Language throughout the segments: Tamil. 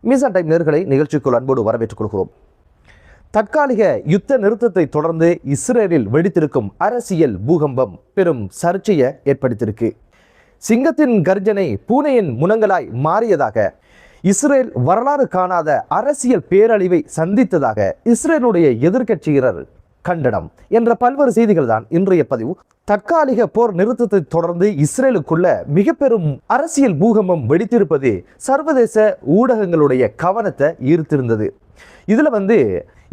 மீசான் டைம் நேயர்களை நிகழ்ச்சிக்குள் அன்போடு வரவேற்றுக் கொள்கிறோம். தற்காலிக யுத்த நிறுத்தத்தை தொடர்ந்து இஸ்ரேலில் வெடித்திருக்கும் அரசியல் பூகம்பம் பெரும் சர்ச்சையை ஏற்படுத்தியிருக்கு. சிங்கத்தின் கர்ஜனை பூனையின் முனங்களாய் மாறியதாக, இஸ்ரேல் வரலாறு காணாத அரசியல் பேரழிவை சந்தித்ததாக இஸ்ரேலுடைய எதிர்க்கட்சியினர் கண்டனம் என்ற பல்வேறு செய்திகள் தான் இன்றைய பதிவு. தற்காலிக போர் நிறுத்தத்தை தொடர்ந்து இஸ்ரேலுக்குள்ள மிக பெரும் அரசியல் பூகம்பம் வெடித்திருப்பது சர்வதேச ஊடகங்களுடைய கவனத்தை ஈர்த்திருந்தது. இதுல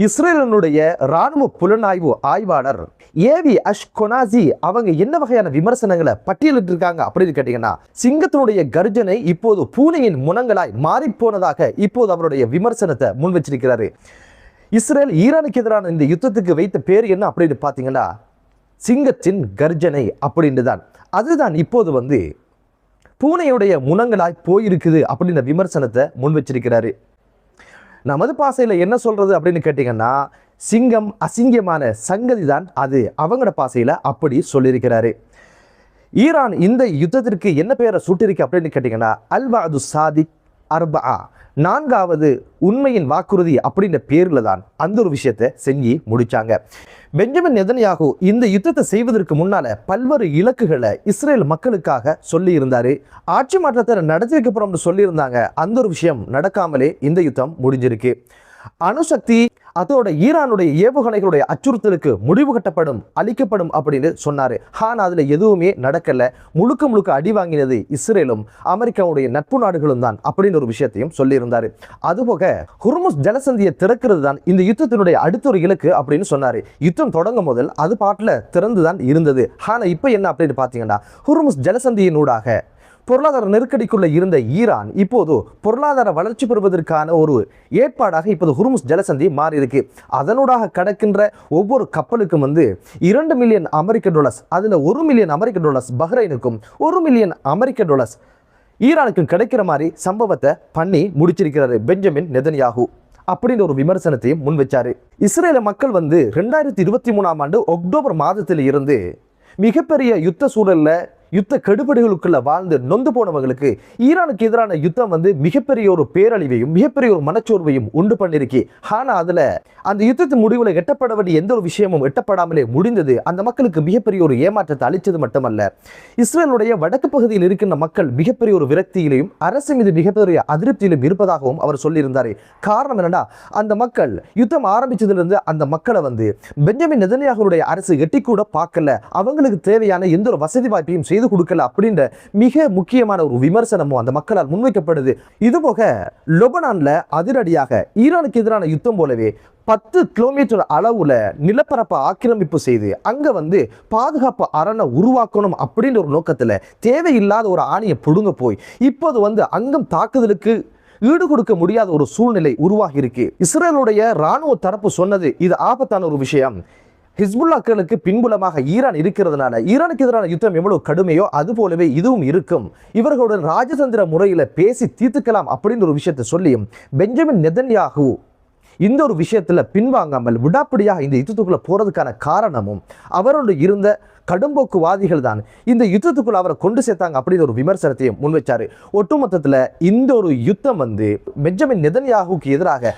இஸ்ரேலினுடைய இராணுவ புலனாய்வு ஆய்வாளர் ஏவி அஷ்கொனாசி அவங்க என்ன வகையான விமர்சனங்களை பட்டியலிட்டு இருக்காங்க அப்படின்னு கேட்டீங்கன்னா, சிங்கத்தினுடைய கர்ஜனை இப்போது பூனையின் முனங்களாய் மாறிப்போனதாக இப்போது அவருடைய விமர்சனத்தை முன் வச்சிருக்கிறாரு. இஸ்ரேல் ஈரானுக்கு எதிரான இந்த யுத்தத்துக்கு வைத்த பேர் என்ன அப்படின்னு பார்த்தீங்கன்னா, சிங்கத்தின் கர்ஜனை அப்படின்னு தான். அதுதான் இப்போது பூனையுடைய முனங்களாய் போயிருக்குது அப்படின்ற விமர்சனத்தை முன் வச்சிருக்கிறாரு. நமது பாசையில் என்ன சொல்றது அப்படின்னு கேட்டீங்கன்னா, சிங்கம் அசிங்கமான சங்கதி தான் அது, அவங்களோட பாசையில் அப்படி சொல்லியிருக்கிறாரு. ஈரான் இந்த யுத்தத்திற்கு என்ன பெயரை சூட்டிருக்கு அப்படின்னு கேட்டீங்கன்னா, அல்வாது சாதிக் அர்பா, நான்காவது உண்மையின் வாக்குறுதி அப்படின்ற பேர்ல தான் அந்த ஒரு விஷயத்தை செஞ்சு முடிச்சாங்க. பெஞ்சமின் நெதன்யாகு இந்த யுத்தத்தை செய்வதற்கு முன்னால பல்வேறு இலக்குகளை இஸ்ரேல் மக்களுக்காக சொல்லி இருந்தாரு. ஆட்சி மாற்றத்தை நடத்தியதுக்கு அப்புறம் சொல்லியிருந்தாங்க. அந்த ஒரு விஷயம் நடக்காமலே இந்த யுத்தம் முடிஞ்சிருக்கு. அணுசக்தி அதோட ஈரானுடைய ஏவுகணைகளுடைய அச்சுறுத்தலுக்கு முடிவு கட்டப்படும், அளிக்கப்படும் அப்படின்னு சொன்னாரு. ஆனா அதுல எதுவுமே நடக்கல. முழுக்க அடி வாங்கினது இஸ்ரேலும் அமெரிக்காவுடைய நட்பு நாடுகளும் தான் அப்படின்னு ஒரு விஷயத்தையும் சொல்லியிருந்தாரு. அதுபோக ஹுர்முஸ் ஜலசந்தியை திறக்கிறது தான் இந்த யுத்தத்தினுடைய அடுத்த ஒரு இலக்கு அப்படின்னு சொன்னாரு. யுத்தம் தொடங்கும் முதல் அது பாட்டுல திறந்துதான் இருந்தது. ஆனா இப்ப என்ன அப்படின்னு பாத்தீங்கன்னா, ஹுர்முஸ் ஜலசந்தியினூடாக பொருளாதார நெருக்கடிக்குள்ள இருந்த ஈரான் இப்போது பொருளாதார வளர்ச்சி பெறுவதற்கான ஒரு ஏற்பாடாக இப்போது ஹுர்முஸ் ஜலசந்தி மாறி இருக்கு. அதனூடாக கடக்கின்ற ஒவ்வொரு கப்பலுக்கும் $2 மில்லியன் அமெரிக்க, அதுல $1 மில்லியன் பஹ்ரைனுக்கும் $1 மில்லியன் அமெரிக்க ஈரானுக்கும் கிடைக்கிற மாதிரி சம்பவத்தை பண்ணி முடிச்சிருக்கிறாரு பெஞ்சமின் நெதன்யாகு அப்படின்னு ஒரு விமர்சனத்தையும் முன் வச்சாரு. இஸ்ரேல மக்கள் 2023ஆம் ஆண்டு அக்டோபர் மாதத்தில் இருந்து மிகப்பெரிய யுத்த சூழல்ல, யுத்த கெடுபடிகளுக்குள்ள வாழ்ந்து நொந்து போனவங்களுக்கு ஈரானுக்கு எதிரான யுத்தம் மிகப்பெரிய ஒரு பேரழிவையும் மிகப்பெரிய ஒரு மனச்சோர்வையும் உண்டு பண்ணிருக்கு. ஆனா அதுல அந்த யுத்தத்தின் முடிவுல எட்டப்பட வேண்டிய எந்த ஒரு விஷயமும் எட்டப்படாமலே முடிந்தது. அந்த மக்களுக்கு மிகப்பெரிய ஒரு ஏமாற்றத்தை அளித்தது மட்டுமல்ல, இஸ்ரேலுடைய வடக்கு பகுதியில் இருக்கின்ற மக்கள் மிகப்பெரிய ஒரு விரக்தியிலையும் அரசு மீது மிகப்பெரிய அதிருப்தியிலும் இருப்பதாகவும் அவர் சொல்லியிருந்தாரு. காரணம் என்னன்னா, அந்த மக்கள் யுத்தம் ஆரம்பிச்சதுல அந்த மக்களை பெஞ்சமின் நெதன்யாகுடைய அரசு எட்டி கூட பார்க்கல, அவங்களுக்கு தேவையான எந்த ஒரு வசதி வாய்ப்பையும் செய்து கொடுக்கல அப்படின்ற மிக முக்கியமான ஒரு விமர்சனமும் அந்த மக்களால் முன்வைக்கப்படுது. இதுபோக லெபனான்ல அதிரடியாக ஈரானுக்கு எதிரான யுத்தம் போலவே 10 கிலோமீட்டர் அளவுல நிலப்பரப்பை ஆக்கிரமிப்பு செய்து அங்க பாதுகாப்பு அரணை உருவாக்கணும் அப்படின்ற ஒரு நோக்கத்துல தேவையில்லாத ஒரு ஆணையை புடுங்க போய் இப்போது அங்கம் தாக்குதலுக்கு ஈடு கொடுக்க முடியாத ஒரு சூழ்நிலை உருவாகி இருக்கு. இஸ்ரேலுடைய இராணுவ தரப்பு சொன்னது, இது ஆபத்தான ஒரு விஷயம். ஹிஸ்புல்லாக்களுக்கு பின்புலமாக ஈரான் இருக்கிறதுனால ஈரானுக்கு எதிரான யுத்தம் எவ்வளவு கடுமையோ அது போலவே இதுவும் இருக்கும், இவர்களுடன் ராஜதந்திர முறையில் பேசி தீர்த்துக்கலாம் அப்படின்னு ஒரு விஷயத்தை சொல்லியும் பெஞ்சமின் நெதன்யாகு இந்த ஒரு விஷயத்துல பின்வாங்காமல் விடாப்பிடியாக இந்த யுத்தத்துக்குள்ள போறதுக்கான காரணமும் அவரோடு இருந்த கடும்போக்குவாதிகள் தான் இந்த யுத்தத்துக்குள்ள அவரை கொண்டு சேர்த்தாங்க அப்படின்னு ஒரு விமர்சனத்தையும் முன்வைச்சாரு. ஒட்டுமொத்தத்துல இந்த ஒரு யுத்தம் பெஞ்சமின் நெதன்யாகுக்கு எதிராக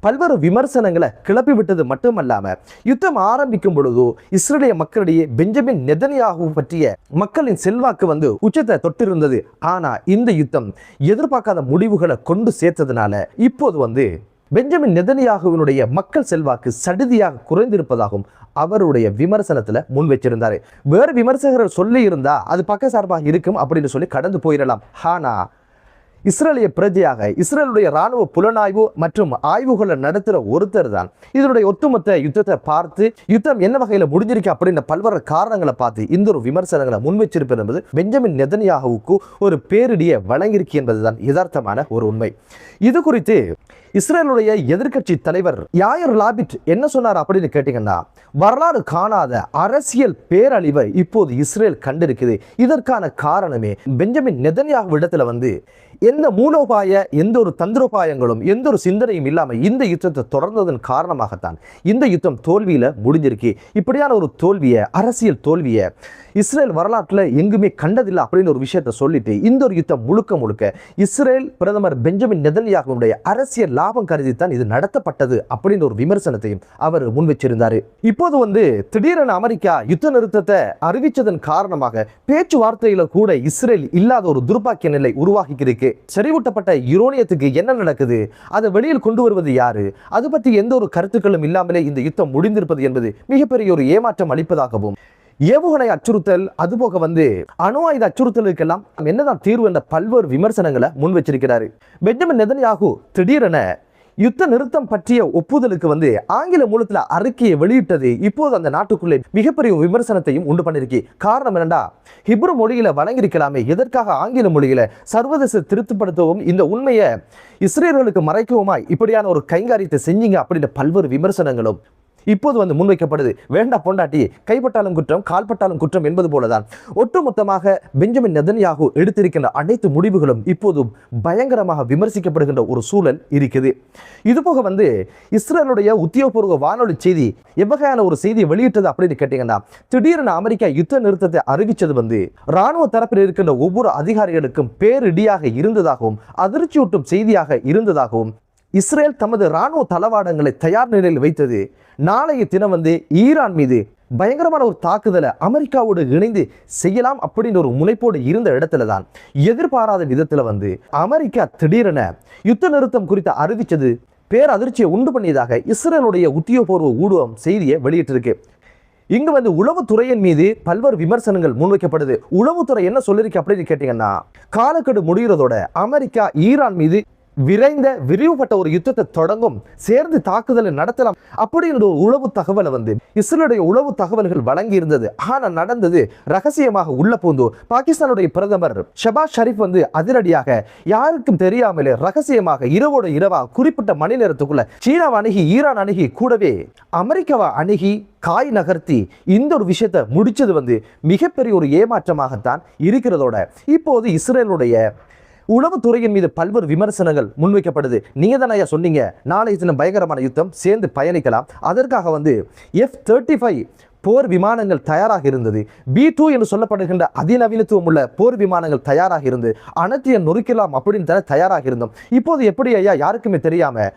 பல்வேறு விமர்சனங்களை கிளப்பி விட்டது மட்டுமல்லாம, யுத்தம் ஆரம்பிக்கும் பொழுது இஸ்ரேலிய மக்களிடையே பெஞ்சமின் நெதன்யாகு பற்றிய மக்களின் செல்வாக்கு உச்சத்தை தொட்டிருந்தது. ஆனா இந்த யுத்தம் எதிர்பார்க்காத முடிவுகளை கொண்டு சேர்த்ததுனால இப்போது பெஞ்சமின் நெதன்யாகுவினுடைய மக்கள் செல்வாக்கு சடுதியாக குறைந்திருப்பதாகவும் அவருடைய விமர்சனத்துல முன் வச்சிருந்தாரு. வேறு விமர்சகர்கள் சொல்லி இருந்தா அது பக்க சார்பாக இருக்கும் அப்படின்னு சொல்லி கடந்து போயிடலாம். ஆனா இஸ்ரேலிய பிரஜையாக இஸ்ரேலுடைய இராணுவ புலனாய்வு மற்றும் ஆய்வுகளை நடத்துகிற ஒருத்தர் தான் இதனுடைய ஒட்டுமொத்த யுத்தத்தை பார்த்து யுத்தம் என்ன வகையில் முடிஞ்சிருக்கு அப்படின்ற பல்வேறு காரணங்களை பார்த்து இந்த ஒரு விமர்சனங்களை முன்வச்சிருப்பது என்பது பெஞ்சமின் நெதன்யாகுவுக்கு ஒரு பேரிடியை வழங்கியிருக்கு என்பதுதான் யதார்த்தமான ஒரு உண்மை. இது குறித்து இஸ்ரேலுடைய எதிர்க்கட்சி தலைவர் யாயர் லாபிட் என்ன சொன்னார் அப்படின்னு கேட்டீங்கன்னா, வரலாறு காணாத அரசியல் பேரழிவை இப்போது இஸ்ரேல் கண்டிருக்குது. இதற்கான காரணமே பெஞ்சமின் நெதன்யாஹு இடத்துல எந்த மூலோபாய எந்த ஒரு தந்திரோபாயங்களும் எந்த ஒரு சிந்தனையும் இல்லாமல் இந்த யுத்தத்தை தொடர்ந்ததன் காரணமாகத்தான் இந்த யுத்தம் தோல்வியில முடிஞ்சிருக்கு. இப்படியான ஒரு தோல்வியை, அரசியல் தோல்வியை இஸ்ரேல் வரலாற்றில் எங்குமே கண்டதில்லை அப்படின்னு ஒரு விஷயத்தை சொல்லிட்டு இந்த ஒரு யுத்தம் முழுக்க முழுக்க இஸ்ரேல் பிரதமர் பெஞ்சமின் நெதன்யாஹுவுடைய அரசியல் லாபம் கருதித்தான் இது நடத்தப்பட்டது அப்படின்னு ஒரு விமர்சனத்தையும் அவர் முன்வச்சிருந்தார். இப்போது திடீரென அமெரிக்கா யுத்த நிறுத்தத்தை அறிவித்ததன் காரணமாக பேச்சுவார்த்தையில கூட இஸ்ரேல் இல்லாத ஒரு துர்பாக்கிய நிலை உருவாகிருக்கு. செறிவூட்டப்பட்ட யுரேனியத்துக்கு என்ன நடக்குது, அதை வெளியில் கொண்டு வருவது யாரு, அது பற்றி எந்த ஒரு கருத்துக்களும் இல்லாமலே இந்த யுத்தம் முடிந்திருப்பது என்பது மிகப்பெரிய ஒரு ஏமாற்றம் அளிப்பதாகவும், ஏவுகணை அச்சுறுத்தல், அதுபோக அணு ஆயுத அச்சுறுத்தலுக்கெல்லாம் என்னதான் தீர்வு என்ற பல்வேறு விமர்சனங்களை முன் வச்சிருக்கிறாரு. பெஞ்சமின் நெதன்யாஹு திடீரென யுத்த நிறுத்தம் பற்றிய ஒப்புதலுக்கு ஆங்கில மூலத்தில் அறிக்கையை வெளியிட்டது இப்போது அந்த நாட்டுக்குள்ளே மிகப்பெரிய விமர்சனத்தையும் உண்டு பண்ணிருக்கு. காரணம் என்னண்டா, ஹிப்ரு மொழியில வழங்கியிருக்கலாமே, எதற்காக ஆங்கில மொழியில சர்வதேச திருத்தப்படுத்தவும் இந்த உண்மையை இஸ்ரேலர்களுக்கு மறைக்கவுமா இப்படியான ஒரு கைங்காரியத்தை செஞ்சீங்க அப்படின்ற பல்வேறு விமர்சனங்களும் இப்போது முன்வைக்கப்படுது. வேண்டா பொண்டாட்டி, கைப்பட்டாலும் குற்றம் கால்பட்டாலும் குற்றம் என்பது போலதான் ஒட்டுமொத்தமாக பெஞ்சமின் நெதன்யாஹு எடுத்திருக்கின்ற அனைத்து முடிவுகளும் இப்போது பயங்கரமாக விமர்சிக்கப்படுகின்ற ஒரு சூழல் இருக்குது. இதுபோக இஸ்ரேலுடைய உத்தியோகபூர்வ வானொலி செய்தி எவ்வகையான ஒரு செய்தியை வெளியிட்டது அப்படின்னு கேட்டீங்கன்னா, திடீரென அமெரிக்கா யுத்த நிறுத்தத்தை அறிவித்தது ராணுவ தரப்பில் இருக்கின்ற ஒவ்வொரு அதிகாரிகளுக்கும் பேரிடியாக இருந்ததாகவும் அதிர்ச்சியூட்டும் செய்தியாக இருந்ததாகவும், இஸ்ரேல் தமது ராணுவ தளவாடங்களை தயார் நிலையில் வைத்தது. நாளைய தினம் ஈரான் மீது பயங்கரமான ஒரு தாக்குதலை அமெரிக்காவோடு இணைந்து செய்யலாம் அப்படின்னு ஒரு முனைப்போடு இருந்த இடத்துல தான் எதிர்பாராத விதத்தில் அமெரிக்கா திடீரென யுத்த நிறுத்தம் குறித்து அறிவித்தது பேரதிர்ச்சியை உண்டு பண்ணியதாக இஸ்ரேலுடைய உத்தியோகபூர்வ ஊடகம் செய்தியை வெளியிட்டிருக்கு. இங்கு உளவுத்துறையின் மீது பல்வேறு விமர்சனங்கள் முன்வைக்கப்படுது. உளவுத்துறை என்ன சொல்லிருக்கு அப்படின்னு கேட்டீங்கன்னா, காலக்கெடு முடிகிறதோட அமெரிக்கா ஈரான் மீது விரிவுபட்ட ஒரு யுத்தத்தை தொடங்கும், சேர்ந்து தாக்குதலை நடத்தலாம் அப்படின்ற ஒரு உளவு தகவலை இஸ்ரேலுடைய உளவு தகவல்கள் வழங்கி இருந்தது. ஆனா நடந்தது ரகசியமாக உள்ள பூந்து பாகிஸ்தானுடைய பிரதமர் ஷபாஸ் ஷரீப் அதிரடியாக யாருக்கும் தெரியாமலே ரகசியமாக இரவோட இரவாக குறிப்பிட்ட மணி நேரத்துக்குள்ள சீனாவை அணுகி, ஈரான் அணுகி, கூடவே அமெரிக்காவை அணுகி காய் நகர்த்தி இந்த ஒரு விஷயத்தை முடிச்சது மிகப்பெரிய ஒரு ஏமாற்றமாகத்தான் இருக்கிறதோட இப்போது இஸ்ரேலுடைய உளவுத்துறையின் மீது பல்வேறு விமர்சனங்கள் முன்வைக்கப்படுது. நீங்க தானே சொன்னீங்க நாளை தினம் பயங்கரமான யுத்தம், சேர்ந்து பயணிக்கலாம், அதற்காக F-35 போர் விமானங்கள் தயாராக இருந்தது, B-2 என்று சொல்லப்படுகின்ற அதிநவீனத்துவம் உள்ள போர் விமானங்கள் தயாராக இருந்து அனைத்தையும் நொறுக்கலாம் அப்படின்னு தயாராக இருந்தோம். இப்போது எப்படி ஐயா யாருக்குமே தெரியாம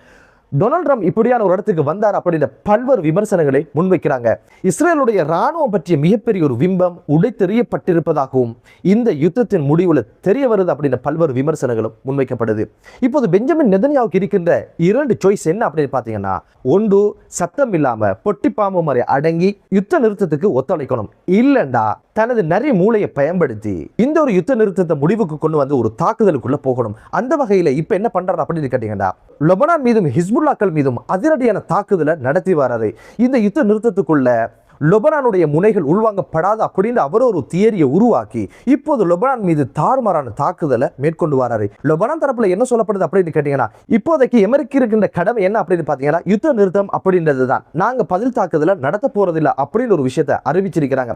டொனால்ட் ட்ரம்ப் இப்படியான ஒரு இடத்துக்கு வந்தார் அப்படின்ற பல்வேறு விமர்சனங்களை முன்வைக்கிறாங்க. இஸ்ரேலுடைய ராணுவம் பற்றிய மிகப்பெரிய ஒரு பிம்பம் உடைத்தெறியப்பட்டிருப்பதாகவும் இந்த யுத்தத்தின் முடிவில் தெரிய வருது அப்படின்ற பல்வேறு விமர்சனங்களும் முன்வைக்கப்படுது. இப்போது பெஞ்சமின் நெதன்யாவுக்கு இருக்கின்ற 2 சாய்ஸ் என்ன அப்படின்னு பார்த்தீங்கன்னா, ஒன்று சத்தம் இல்லாம பொட்டிப்பாம்பு மாதிரி அடங்கி யுத்த நிறுத்தத்துக்கு ஒத்துழைக்கணும், இல்லைண்டா தனது நிறைய மூளையை பயன்படுத்தி இந்த ஒரு யுத்த நிறுத்தத்தை முடிவுக்கு கொண்டு ஒரு தாக்குதலுக்குள்ள போகணும். அந்த வகையில இப்ப என்ன பண்றாரு அப்படின்னு கேட்டீங்கன்னா, லெபனான் மீதும் ஹிஸ்புல்லாக்கள் மீதும் அதிரடியான தாக்குதலை நடத்தி வராரு. இந்த யுத்த நிறுத்தத்துக்குள்ள லெபனானுடைய முனைகள் உள்வாங்கப்படாது அப்படின்னு அவர் ஒரு தியரியை உருவாக்கி இப்போது லெபனான் மீது தாறுமாறான தாக்குதலை மேற்கொண்டு வராரு. லெபனான் தரப்புல என்ன சொல்லப்படுது அப்படின்னு கேட்டீங்கன்னா, இப்போதைக்கு அமெரிக்க இருக்கின்ற கடமை என்ன அப்படின்னு பாத்தீங்கன்னா யுத்த நிறுத்தம் அப்படின்றது தான், நாங்க பதில் தாக்குதலை நடத்த போறதில்லை அப்படின்னு ஒரு விஷயத்தை அறிவிச்சிருக்கிறாங்க.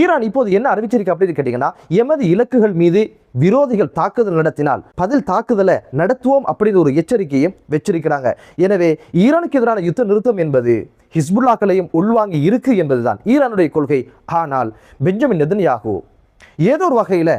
ஈரான் இப்போது என்ன அறிவிச்சிருக்கு அப்படின்னு கேட்டீங்கன்னா, எமது இலக்குகள் மீது விரோதிகள் தாக்குதல் நடத்தினால் பதில் தாக்குதலை நடத்துவோம் அப்படின்னு ஒரு எச்சரிக்கையும் வச்சிருக்கிறாங்க. எனவே ஈரானுக்கு எதிரான யுத்த நிறுத்தம் என்பது ஹிஸ்புல்லாக்களையும் உள்வாங்கி இருக்கு என்பதுதான் ஈரானுடைய கொள்கை. ஆனால் பெஞ்சமின் நெதன்யாஹு ஏதோ ஒரு வகையில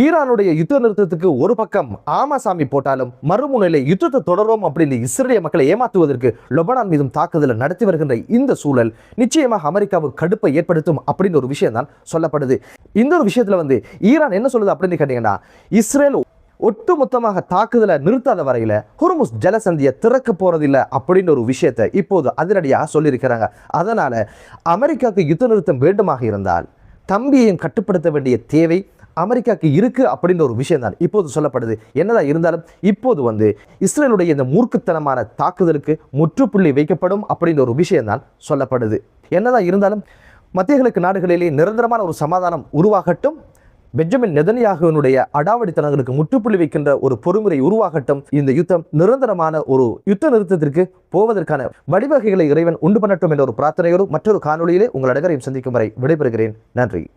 ஈரானுடைய யுத்த நிறுத்தத்துக்கு ஒரு பக்கம் ஆமாசாமி போட்டாலும் மறுமுனையில யுத்தத்தை தொடரும் அப்படின்னு இஸ்ரேலிய மக்களை ஏமாற்றுவதற்கு லெபனான் மீதும் தாக்குதலை நடத்தி வருகின்ற இந்த சூழல் நிச்சயமாக அமெரிக்காவுக்கு கடுப்பை ஏற்படுத்தும் அப்படின்னு ஒரு விஷயம் தான் சொல்லப்படுது. இந்த ஒரு விஷயத்துல ஈரான் என்ன சொல்லுது அப்படின்னு கேட்டீங்கன்னா, இஸ்ரேல் ஒட்டுமொத்தமாக தாக்குதலை நிறுத்தாத வரையில ஹொர்முஸ் ஜலசந்தியை திறக்க போறதில்லை அப்படின்னு ஒரு விஷயத்தை இப்போது அதிரடியாக சொல்லியிருக்கிறாங்க. அதனால அமெரிக்காவுக்கு யுத்த நிறுத்தம் வேண்டுமாக இருந்தால் தம்பியையும் கட்டுப்படுத்த வேண்டிய தேவை அமெரிக்காவுக்கு இருக்கு அப்படின்ற ஒரு விஷயம் தான் இப்போது சொல்லப்படுது. என்னதான் இருந்தாலும் இப்போது இஸ்ரேலுடைய இந்த மூர்க்கத்தனமான தாக்குதலுக்கு முற்றுப்புள்ளி வைக்கப்படும் அப்படின்ற ஒரு விஷயம் தான் சொல்லப்படுது. என்னதான் இருந்தாலும் மத்திய கிழக்கு நாடுகளிலே நிரந்தரமான ஒரு சமாதானம் உருவாகட்டும். பெஞ்சமின் நெதன்யாகுவினுடைய அடாவடித்தனங்களுக்கு முற்றுப்புள்ளி வைக்கின்ற ஒரு பொறுமுறை உருவாகட்டும். இந்த யுத்தம் நிரந்தரமான ஒரு யுத்த நிறுத்தத்திற்கு போவதற்கான வழிவகைகளை இறைவன் உண்டு பண்ணட்டும் என்ற ஒரு பிரார்த்தனையோடு மற்றொரு காணொலியிலே உங்கள் அனைவரையும் சந்திக்கும் வரை விடைபெறுகிறேன். நன்றி.